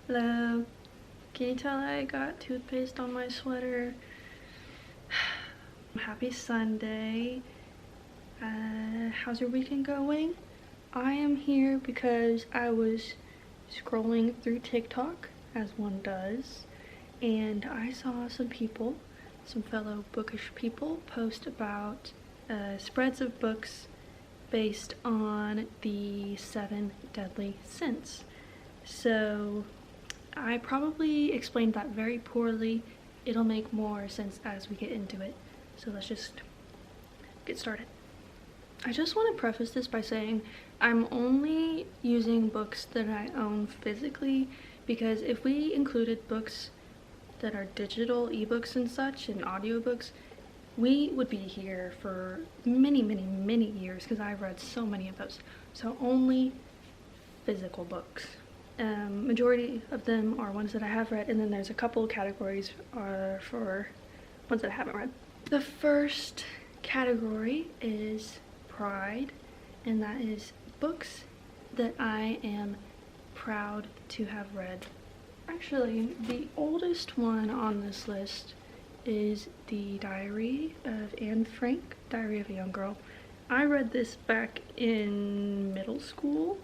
Hello. Can you tell I got toothpaste on my sweater? Happy Sunday. How's your weekend going? I am here because I was scrolling through TikTok, as one does, and I saw some fellow bookish people, post about spreads of books based on the 7 deadly sins. So I probably explained that very poorly. It'll make more sense as we get into it. So let's just get started. I just want to preface this by saying I'm only using books that I own physically, because if we included books that are digital, ebooks and such, and audiobooks, we would be here for many years, because I've read so many of those. So only physical books. Majority of them are ones that I have read, and then there's a couple categories for ones that I haven't read. The first category is Pride, and that is books that I am proud to have read. Actually, the oldest one on this list is The Diary of Anne Frank, Diary of a Young Girl. I read this back in middle school,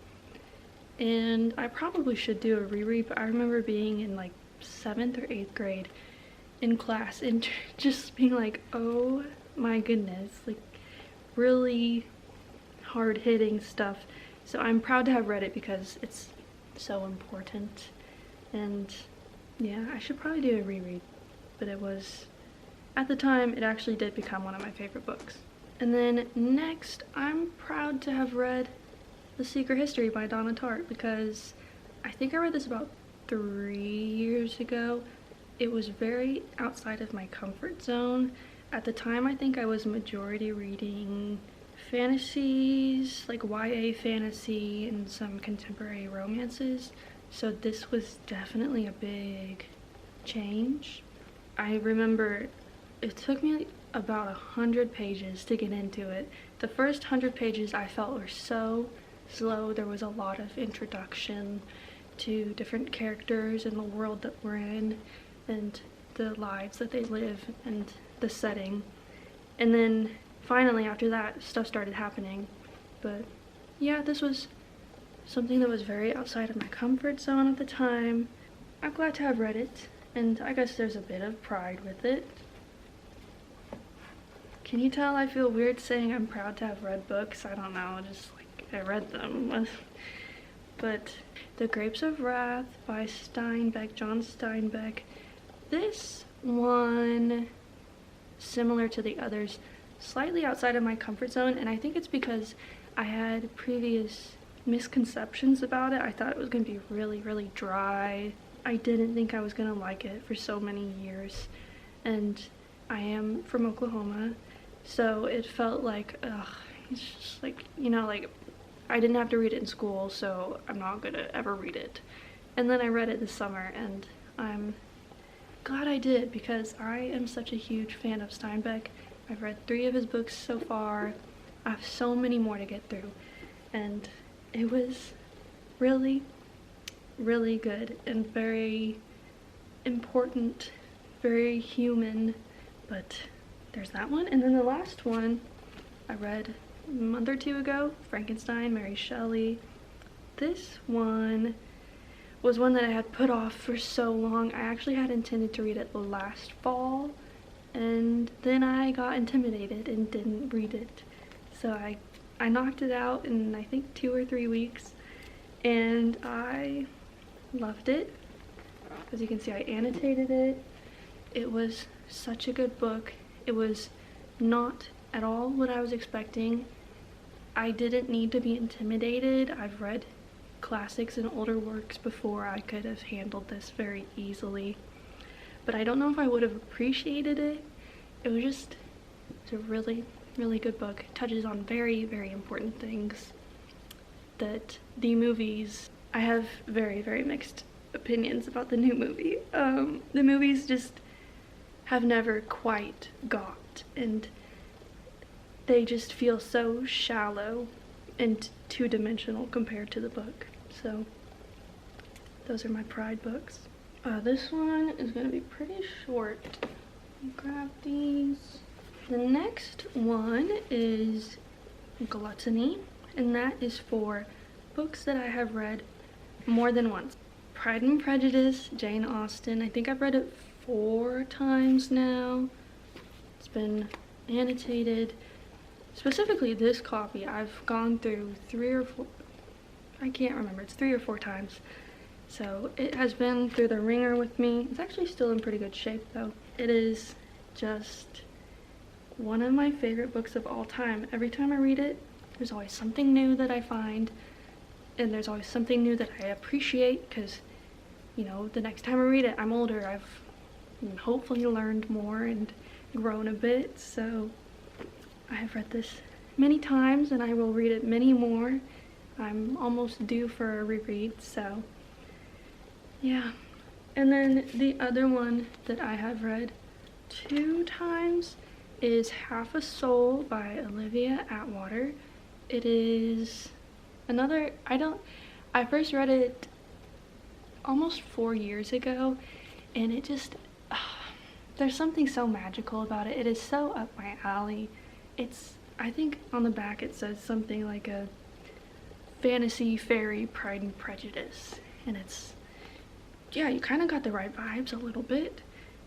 and I probably should do a reread, but I remember being in like 7th or 8th grade in class and just being like, oh my goodness, like really hard-hitting stuff. So I'm proud to have read it because it's so important. And yeah, I should probably do a reread, but it was, at the time, it actually did become one of my favorite books. And then next, I'm proud to have read The Secret History by Donna Tartt, because I think I read this about 3 years ago. It was very outside of my comfort zone. At the time, I think I was majority reading fantasies, like YA fantasy and some contemporary romances. So this was definitely a big change. I remember it took me about 100 pages to get into it. The first 100 pages I felt were so slow. There was a lot of introduction to different characters in the world that we're in and the lives that they live and the setting. And then finally after that, stuff started happening. But yeah, this was something that was very outside of my comfort zone at the time. I'm glad to have read it, and I guess there's a bit of pride with it. Can you tell I feel weird saying I'm proud to have read books? I don't know, just like I read them. But The Grapes of Wrath by John Steinbeck. This one, similar to the others, slightly outside of my comfort zone, and I think it's because I had previous misconceptions about it. I thought it was going to be really dry. I didn't think I was going to like it for so many years, and I am from Oklahoma, so it felt like, it's just like, you know, like I didn't have to read it in school, so I'm not gonna ever read it. And then I read it this summer, and I'm glad I did, because I am such a huge fan of Steinbeck. I've read 3 of his books so far. I have so many more to get through, and it was really good and very important, very human. But there's that one. And then the last one I read a month or 2 ago, Frankenstein, Mary Shelley. This one was one that I had put off for so long. I actually had intended to read it last fall, and then I got intimidated and didn't read it. So I knocked it out in I think 2 or 3 weeks, and I loved it. As you can see, I annotated it. It was such a good book. It was not at all what I was expecting. I didn't need to be intimidated. I've read classics and older works before. I could have handled this very easily, but I don't know if I would have appreciated it. It was just, it's a really good book. It touches on very important things that the movies, I have very mixed opinions about the new movie. The movies just have never quite got, and they just feel so shallow and two-dimensional compared to the book. So Those are my Pride books. This one is gonna be pretty short. Grab these. The next one is Gluttony, and that is for books that I have read more than once. Pride and Prejudice, Jane Austen. I think I've read it 4 times now. It's been annotated. Specifically this copy, I've gone through 3 or 4, I can't remember, it's 3 or 4 times. So it has been through the ringer with me. It's actually still in pretty good shape though. It is just one of my favorite books of all time. Every time I read it, there's always something new that I find, and there's always something new that I appreciate, because, you know, the next time I read it, I'm older. I've hopefully learned more and grown a bit, so I have read this many times and I will read it many more. I'm almost due for a reread, so yeah. And then the other one that I have read 2 times is Half a Soul by Olivia Atwater. It is another, I first read it almost 4 years ago, and it just, there's something so magical about it. It is so up my alley. It's, I think on the back it says something like a fantasy fairy Pride and Prejudice, and it's, yeah, you kind of got the right vibes a little bit.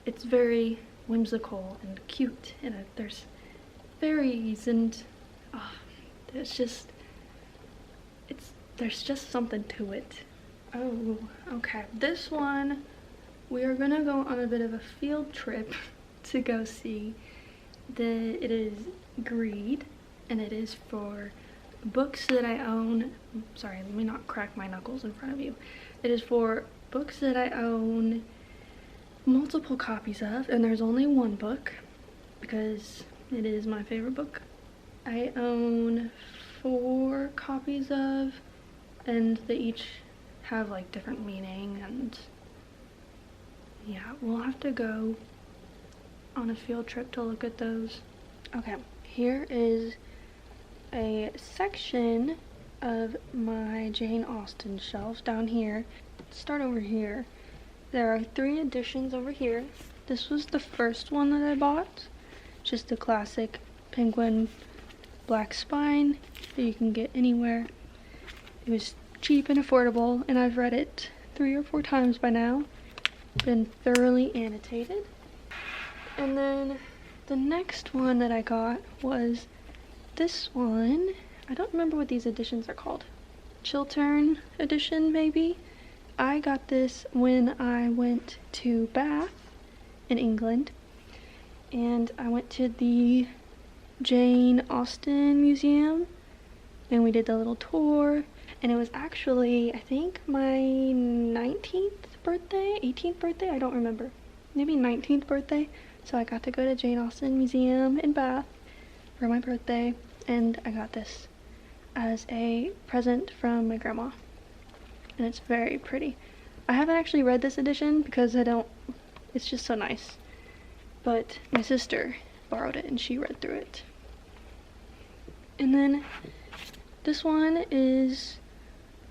It's very whimsical and cute, and there's fairies, and it's just, there's just something to it. Oh, okay. This one, we are gonna go on a bit of a field trip to go see. It is Greed, and it is for books that I own. Sorry, let me not crack my knuckles in front of you. It is for books that I own multiple copies of, and there's only one book because it is my favorite book. I own 4 copies of, and they each have like different meaning, and yeah, we'll have to go on a field trip to look at those. Okay, here is a section of my Jane Austen shelf down here. Let's start over here. There are 3 editions over here. This was the first one that I bought, just the classic penguin black spine that you can get anywhere. It was cheap and affordable, and I've read it 3 or 4 times by now. Been thoroughly annotated. And then the next one that I got was this one. I don't remember what these editions are called. Chiltern edition, maybe? I got this when I went to Bath in England, and I went to the Jane Austen Museum, and we did the little tour, and it was actually, I think, my 19th birthday, 18th birthday, I don't remember, maybe 19th birthday. So I got to go to Jane Austen Museum in Bath for my birthday, and I got this as a present from my grandma, and it's very pretty. I haven't actually read this edition because it's just so nice, but my sister borrowed it and she read through it. And then this one is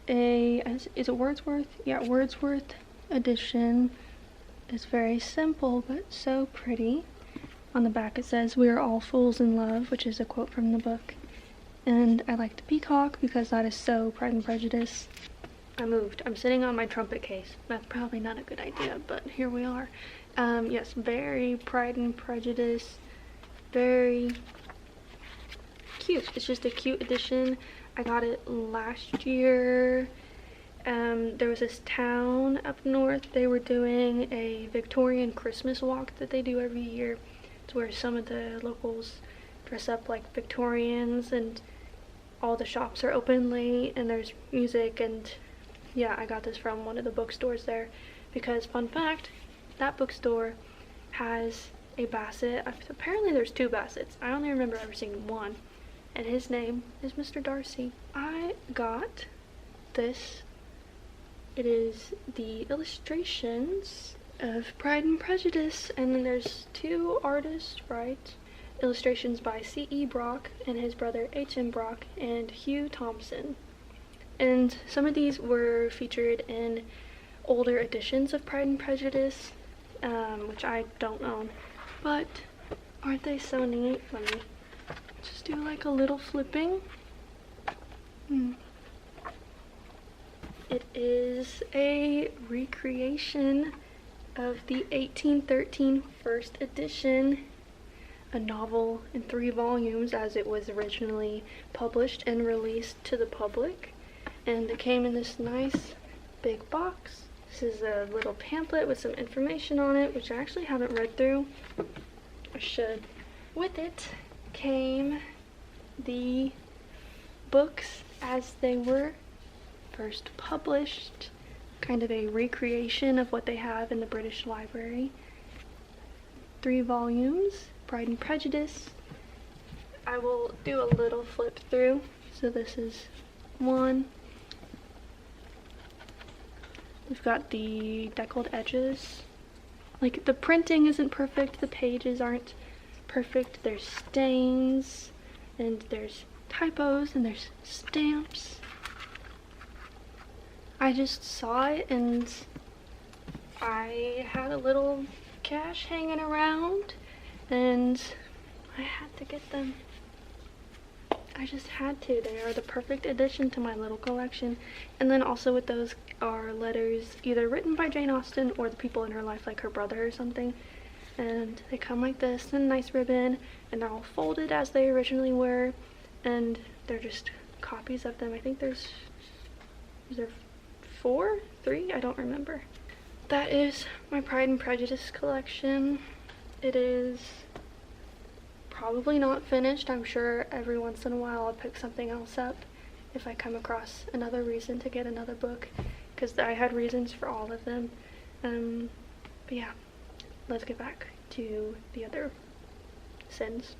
a Wordsworth? Yeah, Wordsworth edition. It's very simple but so pretty. On the back it says, "We are all fools in love," which is a quote from the book. And I like the peacock because that is so Pride and Prejudice. I moved. I'm sitting on my trumpet case. That's probably not a good idea, but here we are. Yes, very Pride and Prejudice. Very cute. It's just a cute edition. I got it last year. There was this town up north. They were doing a Victorian Christmas walk that they do every year. It's where some of the locals dress up like Victorians, and all the shops are open late, and there's music, and yeah, I got this from one of the bookstores there because, fun fact, that bookstore has a Basset. Apparently there's 2 Bassets. I only remember ever seeing one, and his name is Mr. Darcy. I got this. It is the illustrations of Pride and Prejudice, and then there's 2 artists, right? Illustrations by C.E. Brock and his brother H.M. Brock and Hugh Thompson. And some of these were featured in older editions of Pride and Prejudice, which I don't own, but aren't they so neat? Let me just do like a little flipping. It is a recreation of the 1813 first edition, a novel in 3 volumes as it was originally published and released to the public. And it came in this nice big box. This is a little pamphlet with some information on it, which I actually haven't read through. I should. With it came the books as they were first published, kind of a recreation of what they have in the British Library. 3 volumes, Pride and Prejudice. I will do a little flip through. So this is one. We've got the deckled edges. Like, the printing isn't perfect, the pages aren't perfect, there's stains, and there's typos, and there's stamps. I just saw it and I had a little cash hanging around and I had to get them. I just had to. They are the perfect addition to my little collection. And then also with those are letters either written by Jane Austen or the people in her life, like her brother or something. And they come like this in a nice ribbon, and they're all folded as they originally were, and they're just copies of them. I think is there 4? 3? I don't remember. That is my Pride and Prejudice collection. It is probably not finished. I'm sure every once in a while I'll pick something else up if I come across another reason to get another book, because I had reasons for all of them. But yeah, let's get back to the other sins.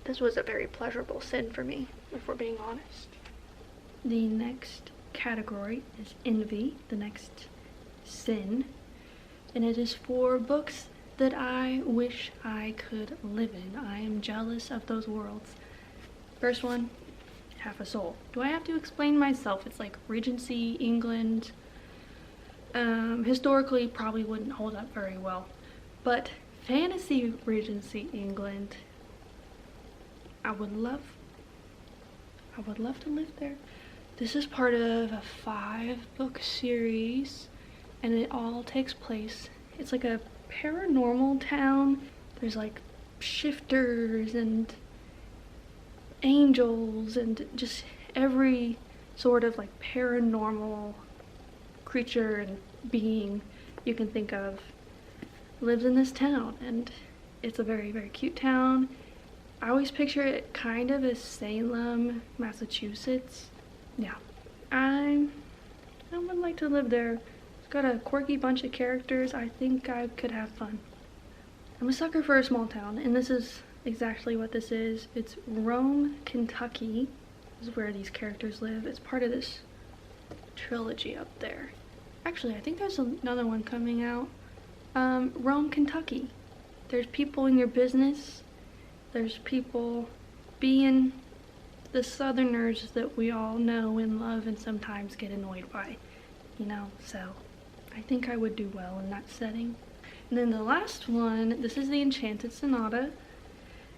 This was a very pleasurable sin for me, if we're being honest. The next category is envy, the next sin, and it is for books that I wish I could live in. I am jealous of those worlds. First one, Half a Soul. Do I have to explain myself? It's like Regency England. Historically probably wouldn't hold up very well, but fantasy Regency England, I would love to live there. This is part of a 5-book series, and it all takes place, it's like a paranormal town. There's like shifters and angels and just every sort of like paranormal creature and being you can think of lives in this town, and it's a very, very cute town. I always picture it kind of as Salem, Massachusetts. Yeah, I would like to live there. It's got a quirky bunch of characters. I think I could have fun. I'm a sucker for a small town, and this is exactly what this is. It's Rome, Kentucky is where these characters live. It's part of this trilogy up there. Actually, I think there's another one coming out. Rome, Kentucky. There's people in your business. There's people being the Southerners that we all know and love and sometimes get annoyed by, you know, so I think I would do well in that setting. And then the last one, this is the Enchanted Sonata.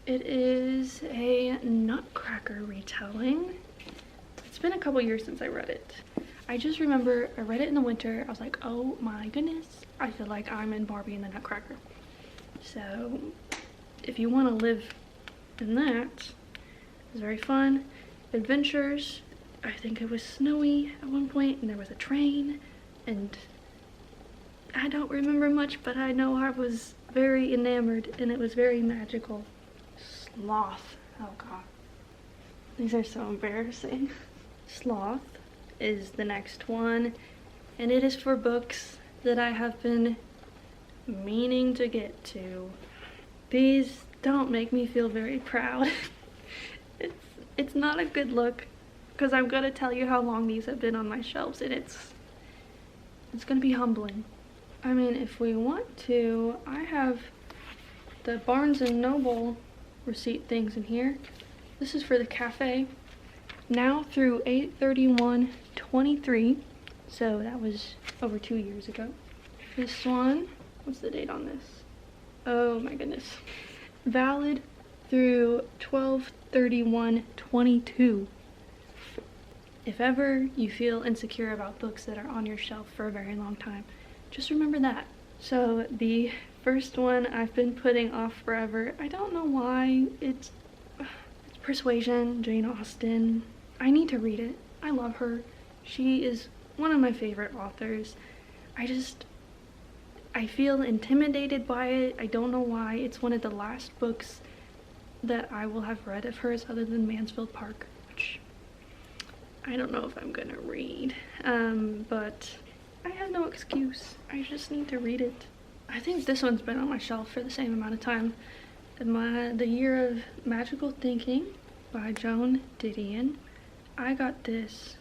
It is a Nutcracker retelling. It's been a couple years since I read it. I just remember I read it in the winter. I was like, oh my goodness, I feel like I'm in Barbie and the Nutcracker. So if you want to live in that, it's very fun. Adventures. I think it was snowy at one point and there was a train, and I don't remember much, but I know I was very enamored and it was very magical. Sloth. Oh god. These are so embarrassing. Sloth is the next one, and it is for books that I have been meaning to get to. These don't make me feel very proud. It's not a good look, because I'm gonna tell you how long these have been on my shelves, and it's gonna be humbling. I mean, if we want to, I have the Barnes & Noble receipt things in here. This is for the cafe. Now through 8/31/23, So that was over 2 years ago. This one, what's the date on this? Oh my goodness. Valid through 12/31/22. If ever you feel insecure about books that are on your shelf for a very long time, just remember that. So the first one I've been putting off forever. I don't know why. It's Persuasion, Jane Austen. I need to read it. I love her. She is one of my favorite authors. I feel intimidated by it. I don't know why. It's one of the last books that I will have read of hers other than Mansfield Park, which I don't know if I'm gonna read. But I have no excuse. I just need to read it. I think this one's been on my shelf for the same amount of time. The Year of Magical Thinking by Joan Didion. I got this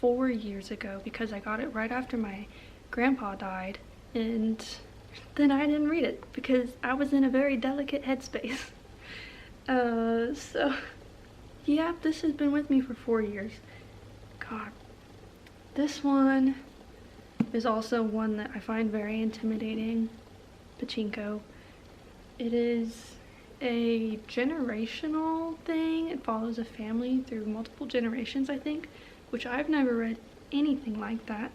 4 years ago because I got it right after my grandpa died, and then I didn't read it because I was in a very delicate headspace. So yeah, this has been with me for 4 years. God. This one is also one that I find very intimidating. Pachinko. It is a generational thing. It follows a family through multiple generations, I think, which I've never read anything like that.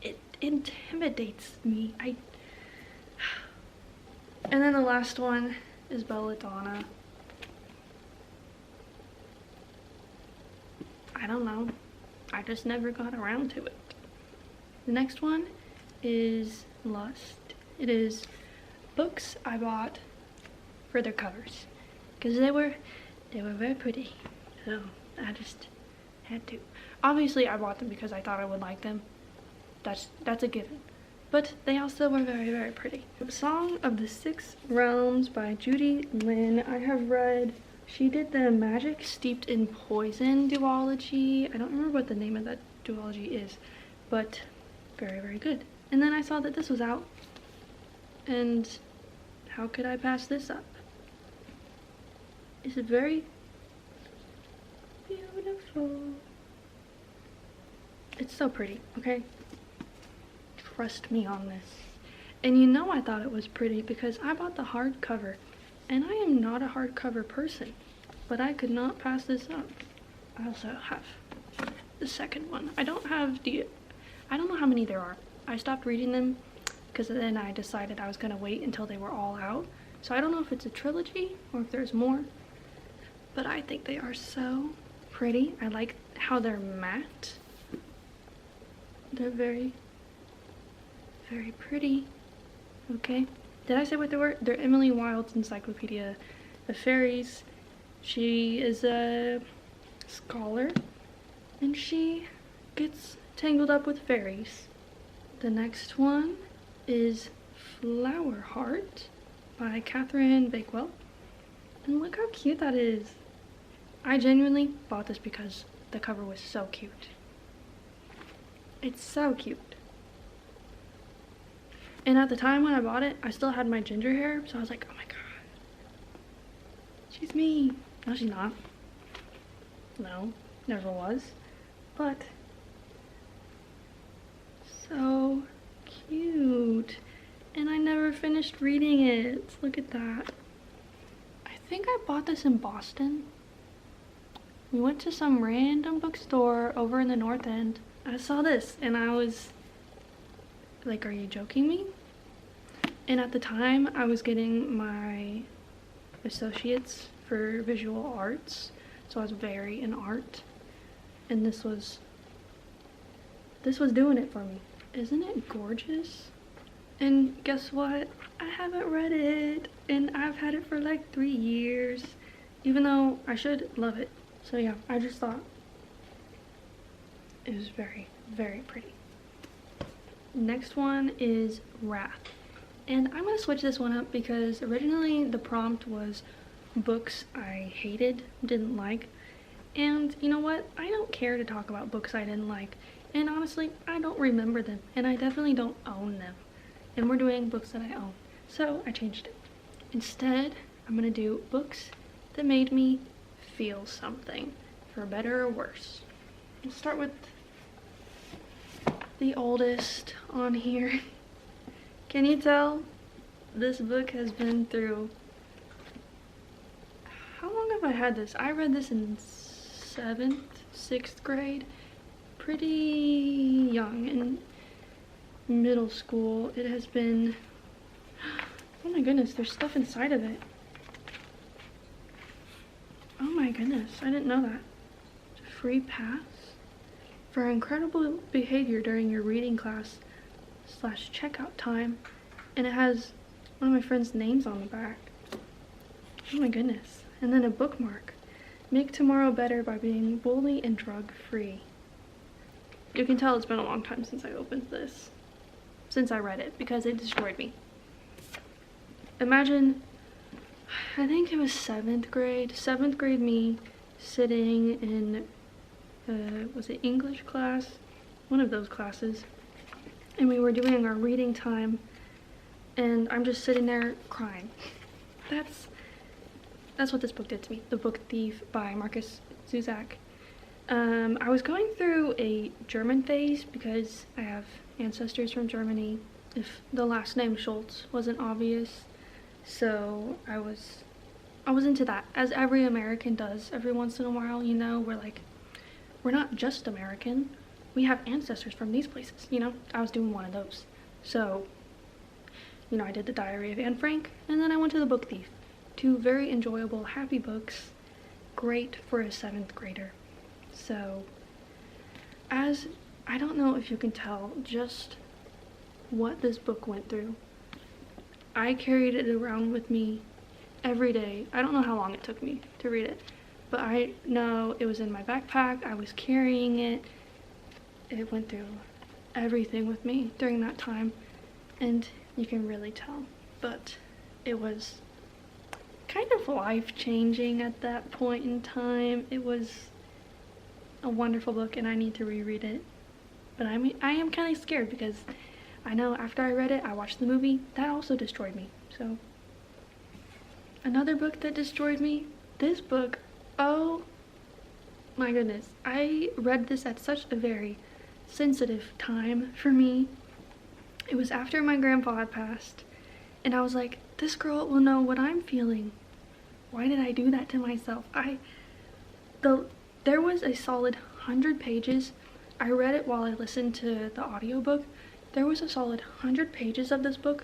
It intimidates me. And then the last one is Belladonna. I don't know. I just never got around to it. The next one is Lust. It is books I bought for their covers because they were very pretty. So I just had to. Obviously, I bought them because I thought I would like them. That's a given. But they also were very, very pretty. Song of the Six Realms by Judy Lynn. I have read. She did the Magic Steeped in Poison duology. I don't remember what the name of that duology is, but very, very good. And then I saw that this was out, and how could I pass this up? It's very beautiful. It's so pretty, okay? Trust me on this. And you know I thought it was pretty because I bought the hardcover, and I am not a hardcover person, but I could not pass this up. I also have the second one. I don't know how many there are. I stopped reading them because then I decided I was gonna wait until they were all out. So I don't know if it's a trilogy or if there's more, but I think they are so pretty. I like how they're matte. They're very, very pretty. Okay. Did I say what they were? They're Emily Wilde's Encyclopedia of Fairies. She is a scholar, and she gets tangled up with fairies. The next one is Flower Heart by Catherine Bakewell. And look how cute that is. I genuinely bought this because the cover was so cute. It's so cute. And at the time when I bought it, I still had my ginger hair, so I was like, oh my god. She's me. No, she's not. No, never was. But so cute. And I never finished reading it. Look at that. I think I bought this in Boston. We went to some random bookstore over in the North End. I saw this and I was like, are you joking me? And at the time I was getting my associates for visual arts, so I was very in art, and this was doing it for me. Isn't it gorgeous? And guess what? I haven't read it, and I've had it for like 3 years, even though I should love it. So yeah, I just thought it was very, very pretty. Next one is Wrath. And I'm gonna switch this one up because originally the prompt was books I hated, didn't like. And you know what? I don't care to talk about books I didn't like. And honestly, I don't remember them. And I definitely don't own them. And we're doing books that I own. So I changed it. Instead, I'm gonna do books that made me feel something, for better or worse. We'll start with the oldest on here. Can you tell? This book has been through... How long have I had this? I read this in 7th, 6th grade. Pretty young, in middle school. It has been... Oh my goodness, there's stuff inside of it. Oh my goodness, I didn't know that. It's a free pass for incredible behavior during your reading class / checkout time. And it has one of my friend's names on the back. Oh my goodness. And then a bookmark. Make tomorrow better by being bully and drug free. You can tell it's been a long time since I opened this. Since I read it, because it destroyed me. Imagine, I think it was 7th grade. 7th grade me sitting in, was it English class? One of those classes. And we were doing our reading time. And I'm just sitting there crying. That's what this book did to me. The Book Thief by Marcus Zusak. I was going through a German phase because I have ancestors from Germany, if the last name Schultz wasn't obvious. So I was into that, as every American does every once in a while, you know. We're not just American, we have ancestors from these places, you know. I was doing one of those. So, you know, I did the Diary of Anne Frank, and then I went to The Book Thief. 2 very enjoyable, happy books, great for a 7th grader. So, as I don't know if you can tell just what this book went through. I carried it around with me every day. I don't know how long it took me to read it, but I know it was in my backpack. I was carrying it. It went through everything with me during that time, and you can really tell. But it was kind of life-changing at that point in time. It was a wonderful book, and I need to reread it. But I am kind of scared because I know after I read it, I watched the movie. That also destroyed me. So, another book that destroyed me, this book, oh my goodness. I read this at such a very sensitive time for me. It was after my grandpa had passed, and I was like, this girl will know what I'm feeling. Why did I do that to myself? There was a solid 100 pages. I read it while I listened to the audiobook. There was a solid 100 pages of this book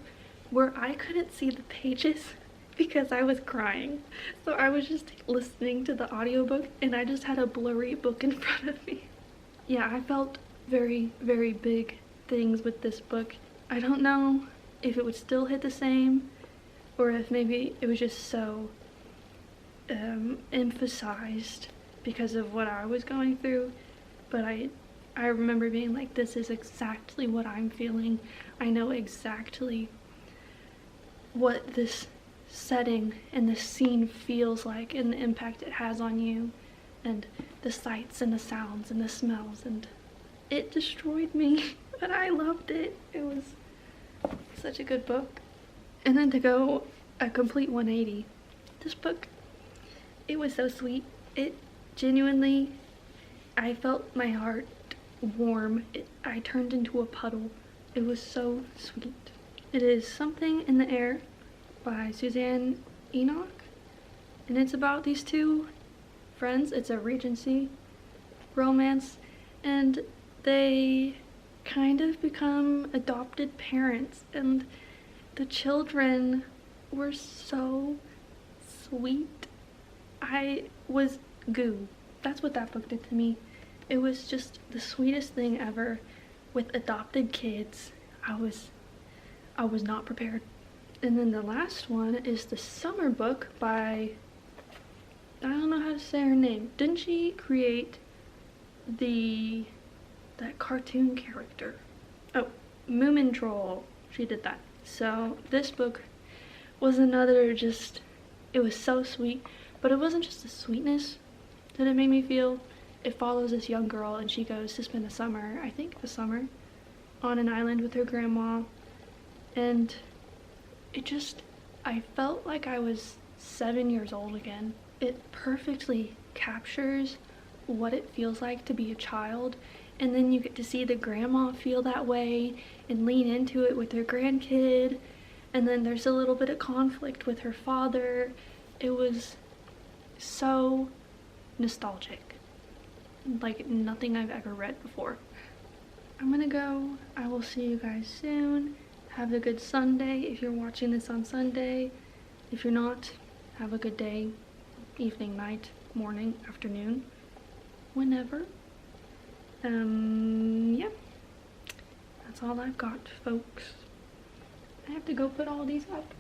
where I couldn't see the pages because I was crying. So I was just listening to the audiobook, and I just had a blurry book in front of me. Yeah, I felt very, very big things with this book. I don't know if it would still hit the same, or if maybe it was just so emphasized because of what I was going through, but I remember being like, this is exactly what I'm feeling. I know exactly what this setting and this scene feels like and the impact it has on you, and the sights and the sounds and the smells, and it destroyed me, but I loved it. It was such a good book. And then to go a complete 180, this book, it was so sweet. It genuinely, I felt my heart warm. I turned into a puddle. It was so sweet. It is Something in the Air by Suzanne Enoch, and it's about these 2 friends. It's a Regency romance, and they kind of become adopted parents, and the children were so sweet. I was goo. That's what that book did to me. It was just the sweetest thing ever with adopted kids. I was not prepared. And then the last one is the summer book by, I don't know how to say her name. Didn't she create that cartoon character? Oh, Moomin Troll. She did that. So this book was another it was so sweet, but it wasn't just the sweetness that it made me feel. It follows this young girl, and she goes to spend the summer, I think the summer, on an island with her grandma, and I felt like I was 7 years old again. It perfectly captures what it feels like to be a child, and then you get to see the grandma feel that way and lean into it with her grandkid, and then there's a little bit of conflict with her father. It was so nostalgic, like nothing I've ever read before. I'm gonna go. I will see you guys soon. Have a good Sunday if you're watching this on Sunday. If you're not, have a good day, evening, night, morning, afternoon, whenever. Yeah, that's all I've got, folks. I have to go put all these up.